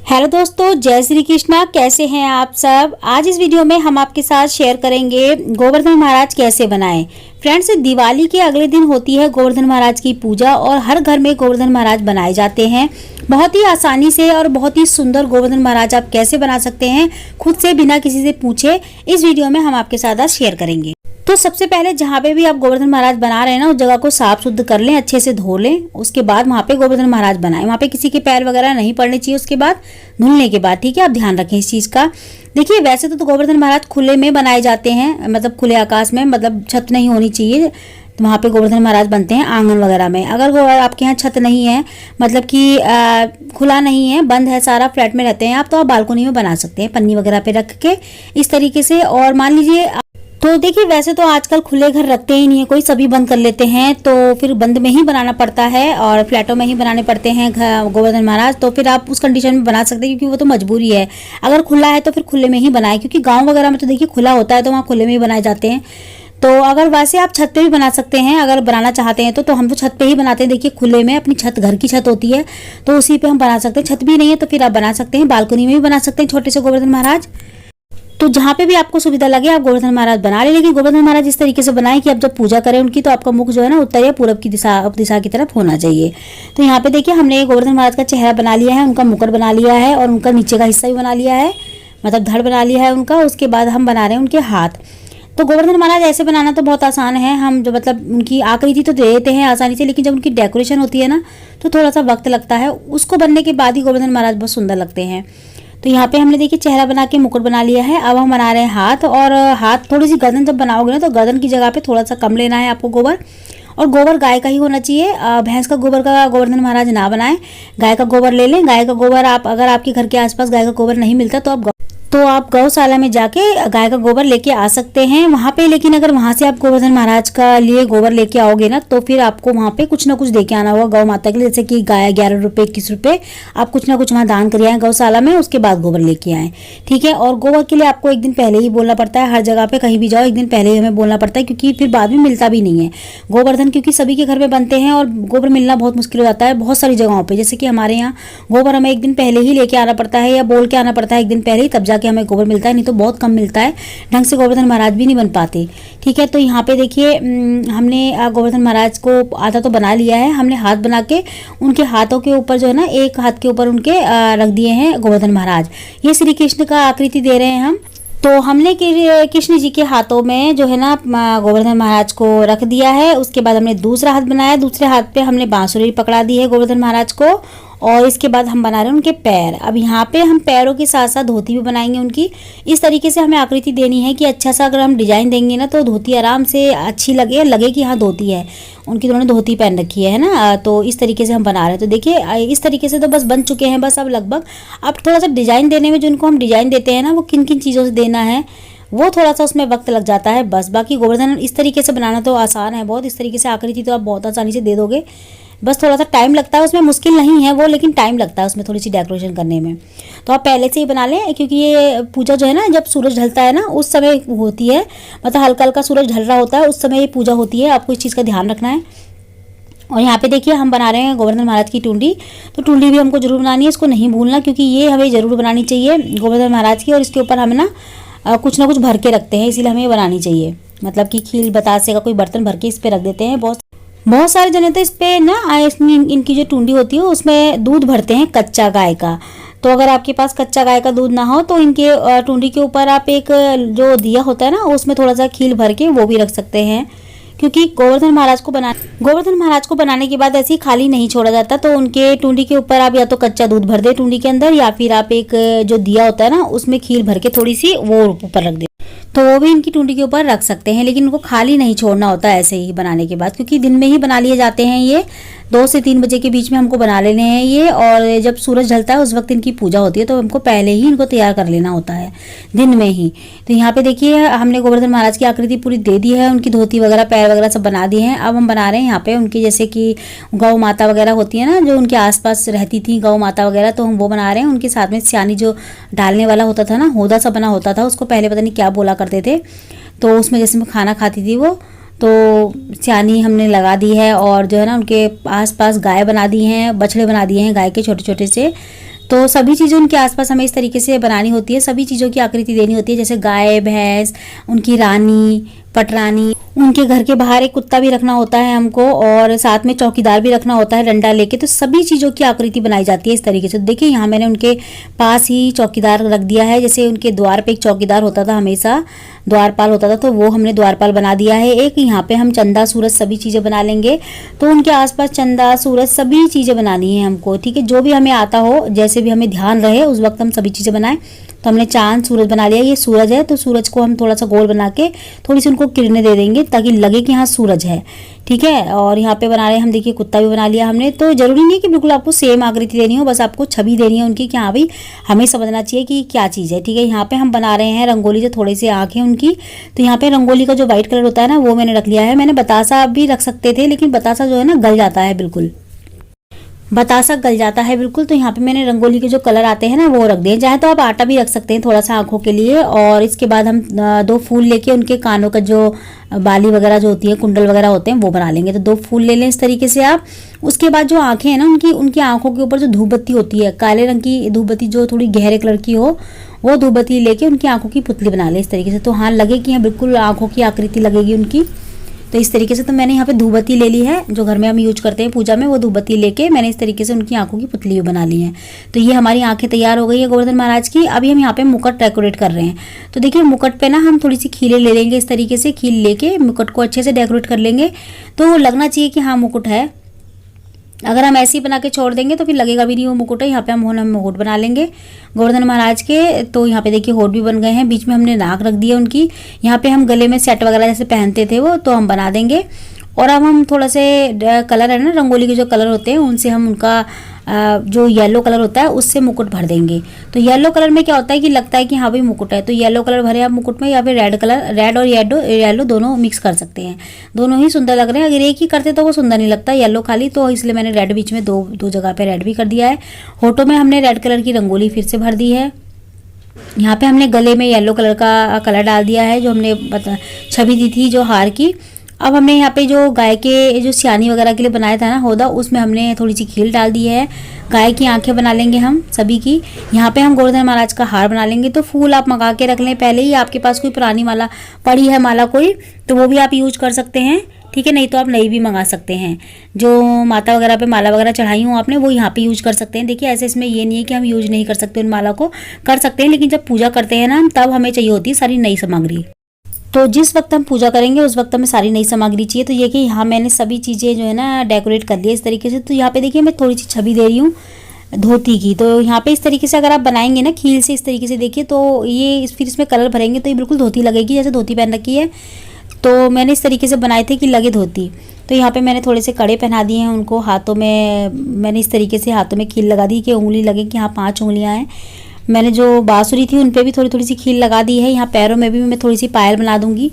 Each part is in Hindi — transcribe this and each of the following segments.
हेलो दोस्तों, जय श्री कृष्णा। कैसे हैं आप सब। आज इस वीडियो में हम आपके साथ शेयर करेंगे गोवर्धन महाराज कैसे बनाएं। फ्रेंड्स, दिवाली के अगले दिन होती है गोवर्धन महाराज की पूजा और हर घर में गोवर्धन महाराज बनाए जाते हैं। बहुत ही आसानी से और बहुत ही सुंदर गोवर्धन महाराज आप कैसे बना सकते हैं खुद से बिना किसी से पूछे, इस वीडियो में हम आपके साथ आज शेयर करेंगे। तो सबसे पहले जहाँ पे भी आप गोवर्धन महाराज बना रहे हैं ना, उस जगह को साफ शुद्ध कर लें, अच्छे से धो लें। उसके बाद वहाँ पे गोवर्धन महाराज बनाएं। वहाँ पे किसी के पैर वगैरह नहीं पड़ने चाहिए। उसके बाद धुलने के बाद, ठीक है, आप ध्यान रखें इस चीज़ का। देखिए, वैसे तो गोवर्धन महाराज खुले में बनाए जाते हैं, मतलब खुले आकाश में, मतलब छत नहीं होनी चाहिए। तो वहाँ पे गोवर्धन महाराज बनते हैं आंगन वगैरह में। अगर आपके यहाँ छत नहीं है, मतलब कि खुला नहीं है, बंद है, सारा फ्लैट में रहते हैं आप, तो आप बालकनी में बना सकते हैं पन्नी वगैरह पे रख के इस तरीके से। और मान लीजिए, तो देखिए, वैसे तो आजकल खुले घर रखते ही नहीं है कोई, सभी बंद कर लेते हैं, तो फिर बंद में ही बनाना पड़ता है और फ्लैटों में ही बनाने पड़ते हैं गोवर्धन महाराज। तो फिर आप उस कंडीशन में बना सकते हैं, क्योंकि वो तो मजबूरी है। अगर खुला है तो फिर खुले में ही बनाए, क्योंकि गांव वगैरह में तो देखिए खुला होता है, तो वहाँ खुले में ही बनाए जाते हैं। तो अगर वैसे आप छत पे भी बना सकते हैं, अगर बनाना चाहते हैं तो हम तो छत पे ही बनाते हैं। देखिए, खुले में अपनी छत, घर की छत होती है, तो उसी पे हम बना सकते हैं। छत भी नहीं है तो फिर आप बना सकते हैं, बालकनी में भी बना सकते हैं छोटे से गोवर्धन महाराज। तो जहाँ पे भी आपको सुविधा लगे आप गोवर्धन महाराज बना ले, लेकिन गोवर्धन महाराज इस तरीके से बनाएं कि आप जब पूजा करें उनकी, तो आपका मुख जो है ना उत्तर या पूरब की दिशा की तरफ होना चाहिए। तो यहाँ पे देखिए, हमने गोवर्धन महाराज का चेहरा बना लिया है, उनका मुकुट बना लिया है और उनका नीचे का हिस्सा भी बना लिया है, मतलब धड़ बना लिया है उनका। उसके बाद हम बना रहे हैं उनके हाथ। तो गोवर्धन महाराज ऐसे बनाना तो बहुत आसान है। हम जो मतलब उनकी आकृति तो दे देते हैं आसानी से, लेकिन जब उनकी डेकोरेशन होती है ना, तो थोड़ा सा वक्त लगता है। उसको बनने के बाद ही गोवर्धन महाराज बहुत सुंदर लगते हैं। तो यहाँ पे हमने देखिए चेहरा बना के मुकुट बना लिया है। अब हम बना रहे हैं हाथ। और हाथ, थोड़ी सी गर्दन जब बनाओगे ना, तो गर्दन की जगह पे थोड़ा सा कम लेना है आपको गोबर। और गोबर गाय का ही होना चाहिए। भैंस का गोबर का गोवर्धन महाराज ना बनाएं, गाय का गोबर ले लें। गाय का गोबर आप, अगर आपके घर के आसपास गाय का गोबर नहीं मिलता, तो आप गौशाला में जाके गाय का गोबर लेके आ सकते हैं वहाँ पे। लेकिन अगर वहाँ से आप गोवर्धन महाराज का लिए गोबर लेके आओगे ना, तो फिर आपको वहाँ पे कुछ ना कुछ देके आना होगा गौ माता के लिए। जैसे कि गाय 11 रुपये 21 रुपये आप कुछ ना कुछ वहाँ दान कर आए गौशाला में, उसके बाद गोबर लेके आए, ठीक है। और गोबर के लिए आपको एक दिन पहले ही बोलना पड़ता है। हर जगह पे कहीं भी जाओ एक दिन पहले ही हमें बोलना पड़ता है, क्योंकि फिर बाद में मिलता भी नहीं है गोवर्धन, क्योंकि सभी के घर में बनते हैं और गोबर मिलना बहुत मुश्किल हो जाता है बहुत सारी जगहों पर। जैसे कि हमारे यहाँ गोबर हमें एक दिन पहले ही लेके आना पड़ता है, या बोल के आना पड़ता है एक दिन पहले ही, तब जाके हमें गोबर मिलता है, नहीं तो बहुत कम मिलता है। ढंग से गोवर्धन महाराज भी नहीं बन पाते, ठीक है। तो यहाँ पे देखिए, हमने गोवर्धन महाराज को आधा तो बना लिया है। हमने हाथ बना के उनके हाथों के ऊपर जो है ना, एक हाथ के ऊपर उनके रख दिए हैं गोवर्धन महाराज। ये श्री कृष्ण का आकृति दे रहे हैं हम। तो हमने कृष्ण जी के हाथों में जो है ना गोवर्धन महाराज को रख दिया है। उसके बाद हमने दूसरा हाथ बनाया, दूसरे हाथ पे हमने बांसुरी पकड़ा दी है गोवर्धन महाराज को। और इसके बाद हम बना रहे हैं उनके पैर। अब यहाँ पे हम पैरों के साथ साथ धोती भी बनाएंगे उनकी। इस तरीके से हमें आकृति देनी है कि अच्छा सा अगर हम डिजाइन देंगे ना, तो धोती आराम से अच्छी लगे कि हाँ धोती है, उनकी दोनों धोती पहन रखी है ना। तो इस तरीके से हम बना रहे हैं। तो देखिए, इस तरीके से तो बस बन चुके हैं बस। अब लगभग अब थोड़ा सा डिजाइन देने में, जो उनको हम डिजाइन देते हैं ना, वो किन किन चीज़ों से देना है, वो थोड़ा सा उसमें वक्त लग जाता है बस। बाकी गोवर्धन इस तरीके से बनाना तो आसान है बहुत। इस तरीके से आकृति तो आप बहुत आसानी से दे दोगे, बस थोड़ा सा टाइम लगता है उसमें। मुश्किल नहीं है वो, लेकिन टाइम लगता है उसमें थोड़ी सी डेकोरेशन करने में। तो आप पहले से ही बना लें, क्योंकि ये पूजा जो है ना, जब सूरज ढलता है ना, उस समय होती है, मतलब हल्का हल्का सूरज ढल रहा होता है, उस समय ये पूजा होती है। आपको इस चीज़ का ध्यान रखना है। और यहाँ पे देखिए, हम बना रहे हैं गोवर्धन महाराज की टुंडी। तो टुंडी भी हमको जरूर बनानी है, इसको नहीं भूलना, क्योंकि ये हमें ज़रूर बनानी चाहिए गोवर्धन महाराज की। और इसके ऊपर हम ना कुछ ना कुछ भर के रखते हैं, इसीलिए हमें बनानी चाहिए। मतलब कि खील बतासे का कोई बर्तन भर के इस पर रख देते हैं। बहुत सारे जने तो इस पे ना इनकी जो टुंडी होती है उसमें दूध भरते हैं कच्चा गाय का। तो अगर आपके पास कच्चा गाय का दूध ना हो, तो इनके टुंडी के ऊपर आप एक जो दिया होता है ना, उसमें थोड़ा सा खील भर के वो भी रख सकते हैं। क्योंकि गोवर्धन महाराज को बनाने के बाद ऐसे ही खाली नहीं छोड़ा जाता। तो उनके टुंडी के ऊपर आप या तो कच्चा दूध भर दे टुंडी के अंदर, या फिर आप एक जो दिया होता है ना, उसमें खील भर के थोड़ी सी वो ऊपर रख दे, तो वो भी इनकी टुंडी के ऊपर रख सकते हैं। लेकिन उनको खाली नहीं छोड़ना होता ऐसे ही बनाने के बाद, क्योंकि दिन में ही बना लिए जाते हैं ये। 2 से 3 बजे के बीच में हमको बना लेने हैं ये। और जब सूरज ढलता है उस वक्त इनकी पूजा होती है, तो हमको पहले ही इनको तैयार कर लेना होता है दिन में ही। तो यहाँ पे देखिए, हमने गोवर्धन महाराज की आकृति पूरी दे दी है, उनकी धोती वगैरह पैर वगैरह सब बना दिए हैं। अब हम बना रहे हैं यहाँ पे उनकी, जैसे कि गौ माता वगैरह होती है ना, जो उनके आसपास रहती थी गौ माता वगैरह, तो हम वो बना रहे हैं। उनके साथ में सियानी जो डालने वाला होता था ना, होदा सा बना होता था, उसको पहले पता नहीं क्या बोला करते थे, तो उसमें जैसे मैं खाना खाती थी वो, तो सियानी हमने लगा दी है। और जो है ना, उनके आसपास गाय बना दी हैं, बछड़े बना दिए हैं गाय के छोटे छोटे से। तो सभी चीज़ें उनके आसपास हमें इस तरीके से बनानी होती है, सभी चीज़ों की आकृति देनी होती है, जैसे गाय, भैंस, उनकी रानी, पटरानी, उनके घर के बाहर एक कुत्ता भी रखना होता है हमको, और साथ में चौकीदार भी रखना होता है डंडा लेके। तो सभी चीज़ों की आकृति बनाई जाती है इस तरीके से। देखिए यहाँ मैंने उनके पास ही चौकीदार रख दिया है, जैसे उनके द्वार पे एक चौकीदार होता था, हमेशा द्वारपाल होता था, तो वो हमने द्वारपाल बना दिया है एक। यहाँ पे हम चंदा, सूरज सभी चीज़ें बना लेंगे। तो उनके आसपास चंदा, सूरज सभी चीज़ें बनानी है हमको, ठीक है। जो भी हमें आता हो, जैसे भी हमें ध्यान रहे उस वक्त हम सभी चीज़ें बनाएं। तो हमने चांद, सूरज बना लिया। ये सूरज है, तो सूरज को हम थोड़ा सा गोल बना के थोड़ी सी उनको किरणें दे देंगे ताकि लगे कि हाँ सूरज है, ठीक है। और यहाँ पे बना रहे हैं हम, देखिए कुत्ता भी बना लिया हमने। तो जरूरी नहीं कि बिल्कुल आपको सेम आकृति देनी हो, बस आपको छवि देनी है उनकी कि हाँ भाई हमें समझना चाहिए कि क्या चीज़ है, ठीक है। यहाँ पे हम बना रहे हैं रंगोली से थोड़ी सी आँखें उनकी। तो यहाँ पे रंगोली का जो व्हाइट कलर होता है ना, वो मैंने रख लिया है। मैंने बतासा भी रख सकते थे, लेकिन बतासा जो है ना गल जाता है, बिल्कुल बतासा गल जाता है बिल्कुल। तो यहाँ पे मैंने रंगोली के जो कलर आते हैं ना वो रख दिए। चाहे तो आप आटा भी रख सकते हैं थोड़ा सा आंखों के लिए। और इसके बाद हम 2 फूल लेके उनके कानों का जो बाली वगैरह जो होती है, कुंडल वगैरह होते हैं, वो बना लेंगे। तो 2 फूल ले लें इस तरीके से आप। उसके बाद जो आंखें हैं ना उनकी आंखों के ऊपर जो धूप बत्ती होती है, काले रंग की धूप बत्ती जो थोड़ी गहरे कलर की हो, वो धूप बत्ती लेके उनकी आंखों की पुतली बना लें इस तरीके से। तो हाँ लगे कि यहाँ बिल्कुल आंखों की आकृति लगेगी उनकी। तो इस तरीके से तो मैंने यहाँ पे धूप बत्ती ले ली है, जो घर में हम यूज करते हैं पूजा में, वो धूप बत्ती लेके मैंने इस तरीके से उनकी आंखों की पुतली भी बना ली है। तो ये हमारी आंखें तैयार हो गई है गोवर्धन महाराज की। अभी हम यहाँ पे मुकुट डेकोरेट कर रहे हैं। तो देखिए मुकुट पे ना हम थोड़ी सी खीलें ले लेंगे इस तरीके से। खील लेके मुकुट को अच्छे से डेकोरेट कर लेंगे, तो लगना चाहिए कि हाँ मुकुट है। अगर हम ऐसे ही बना के छोड़ देंगे तो फिर लगेगा भी नहीं वो मुकुट है। यहाँ पे हम मुकुट बना लेंगे गोवर्धन महाराज के। तो यहाँ पे देखिए होठ भी बन गए हैं, बीच में हमने नाक रख दी है उनकी। यहाँ पे हम गले में सेट वगैरह जैसे पहनते थे वो, तो हम बना देंगे। और अब हम थोड़ा से कलर है ना, रंगोली के जो कलर होते हैं उनसे हम उनका जो येलो कलर होता है उससे मुकुट भर देंगे। तो येलो कलर में क्या होता है कि लगता है कि हाँ भाई मुकुट है, तो येलो कलर भरे आप मुकुट में, या फिर रेड कलर, रेड और येलो दोनों मिक्स कर सकते हैं। दोनों ही सुंदर लग रहे हैं। अगर एक ही करते तो वो सुंदर नहीं लगता, येलो खाली, तो इसलिए मैंने रेड बीच में दो जगह पे रेड भी कर दिया है। होठों में हमने रेड कलर की रंगोली फिर से भर दी है। यहाँ पे हमने गले में येलो कलर का कलर डाल दिया है, जो हमने छवि दी थी जो हार की। अब हमने यहाँ पे जो गाय के जो सियानी वगैरह के लिए बनाया था ना होदा, उसमें हमने थोड़ी सी खील डाल दी है। गाय की आंखें बना लेंगे हम सभी की। यहाँ पे हम गोवर्धन महाराज का हार बना लेंगे। तो फूल आप मंगा के रख लें पहले ही। आपके पास कोई पुरानी माला पड़ी है, माला कोई, तो वो भी आप यूज कर सकते हैं, ठीक है। नहीं तो आप नई भी मंगा सकते हैं। जो माता वगैरह पे माला वगैरह चढ़ाई हूँ आपने, वो यहाँ पे यूज कर सकते हैं। देखिए ऐसे इसमें ये नहीं है कि हम यूज नहीं कर सकते उन माला को, कर सकते हैं, लेकिन जब पूजा करते हैं ना तब हमें चाहिए होती है सारी नई सामग्री। तो जिस वक्त हम पूजा करेंगे उस वक्त हमें सारी नई सामग्री चाहिए। तो ये कि यहाँ मैंने सभी चीज़ें जो है ना डेकोरेट कर ली है इस तरीके से। तो यहाँ पे देखिए मैं थोड़ी सी छवि दे रही हूँ धोती की। तो यहाँ पे इस तरीके से अगर आप बनाएंगे ना खील से इस तरीके से, देखिए तो ये फिर इसमें कलर भरेंगे तो ये बिल्कुल धोती लगेगी, जैसे धोती पहन रखी है। तो मैंने इस तरीके से बनाए थे कि लगे धोती। तो यहाँ पे मैंने थोड़े से कड़े पहना दिए हैं उनको। हाथों में मैंने इस तरीके से हाथों में खील लगा दी कि उंगली लगे कि हाँ 5 उंगलियाँ हैं। मैंने जो बांसुरी थी उन पे भी थोड़ी थोड़ी सी खील लगा दी है। यहाँ पैरों में भी मैं थोड़ी सी पायल बना दूंगी।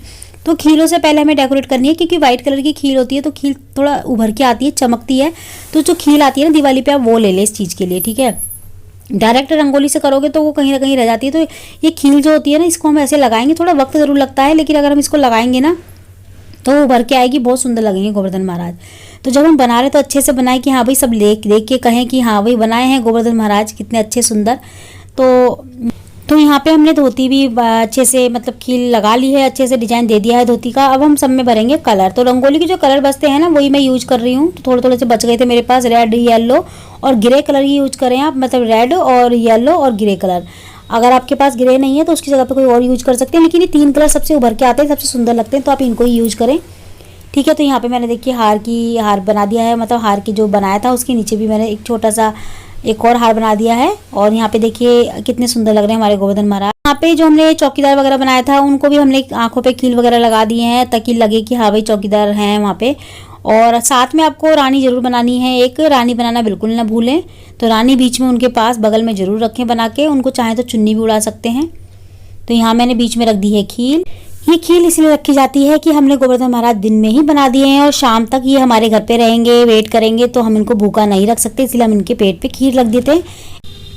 तो खीलों से पहले हमें डेकोरेट करनी है, क्योंकि व्हाइट कलर की खील होती है तो खील थोड़ा उभर के आती है, चमकती है। तो जो खील आती है ना दिवाली पे, आप वो ले लें इस चीज़ के लिए, ठीक है। डायरेक्ट रंगोली से करोगे तो वो कहीं ना कहीं रह जाती है। तो ये खील जो होती है ना, इसको हम ऐसे लगाएंगे, थोड़ा वक्त ज़रूर लगता है, लेकिन अगर हम इसको लगाएंगे ना तो उभर के आएगी, बहुत सुंदर लगेंगे गोवर्धन महाराज। तो जब हम बना रहे तो अच्छे से बनाए कि हाँ भाई सब देख के कहें कि हाँ भाई बनाए हैं गोवर्धन महाराज कितने अच्छे सुंदर। तो यहाँ पे हमने धोती भी अच्छे से मतलब खील लगा ली है, अच्छे से डिजाइन दे दिया है धोती का। अब हम सब में भरेंगे कलर। तो रंगोली के जो कलर बचते हैं ना वही मैं यूज कर रही हूँ। तो थोड़े थोड़े से बच गए थे मेरे पास, रेड, येलो और ग्रे कलर ही यूज करें आप, मतलब रेड और येलो और ग्रे कलर। अगर आपके पास ग्रे नहीं है तो उसकी जगह पे कोई और यूज कर सकते हैं, लेकिन ये 3 कलर सबसे उभर के आते हैं, सबसे सुंदर लगते हैं, तो आप इनको ही यूज करें, ठीक है। तो यहाँ पे मैंने देखिए हार बना दिया है, मतलब हार की जो बनाया था उसके नीचे भी मैंने एक छोटा सा एक और हार बना दिया है। और यहाँ पे देखिए कितने सुंदर लग रहे हैं हमारे गोवर्धन महाराज। यहाँ पे जो हमने चौकीदार वगैरह बनाया था उनको भी हमने आंखों पे कील वगैरह लगा दिए हैं, ताकि लगे कि हाँ भाई चौकीदार हैं वहाँ पे। और साथ में आपको रानी जरूर बनानी है, एक रानी बनाना बिल्कुल ना भूलें। तो रानी बीच में उनके पास बगल में जरूर रखें बना के, उनको चाहे तो चुन्नी भी उड़ा सकते हैं। तो यहाँ मैंने बीच में रख दी है खील। ये खील इसलिए रखी जाती है कि हमने गोवर्धन महाराज दिन में ही बना दिए हैं और शाम तक ये हमारे घर पे रहेंगे, वेट करेंगे, तो हम इनको भूखा नहीं रख सकते, इसलिए हम इनके पेट पे खीर रख देते हैं।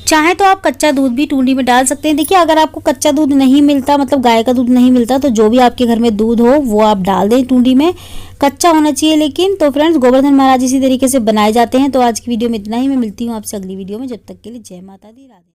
चाहे तो आप कच्चा दूध भी टूंडी में डाल सकते हैं। देखिए अगर आपको कच्चा दूध नहीं मिलता, मतलब गाय का दूध नहीं मिलता, तो जो भी आपके घर में दूध हो वो आप डाल दें टूंडी में, कच्चा होना चाहिए लेकिन। तो फ्रेंड्स गोवर्धन महाराज इसी तरीके से बनाए जाते हैं। तो आज की वीडियो में इतना ही, मैं मिलती हूँ आपसे अगली वीडियो में। जब तक के लिए जय माता दी, राधे।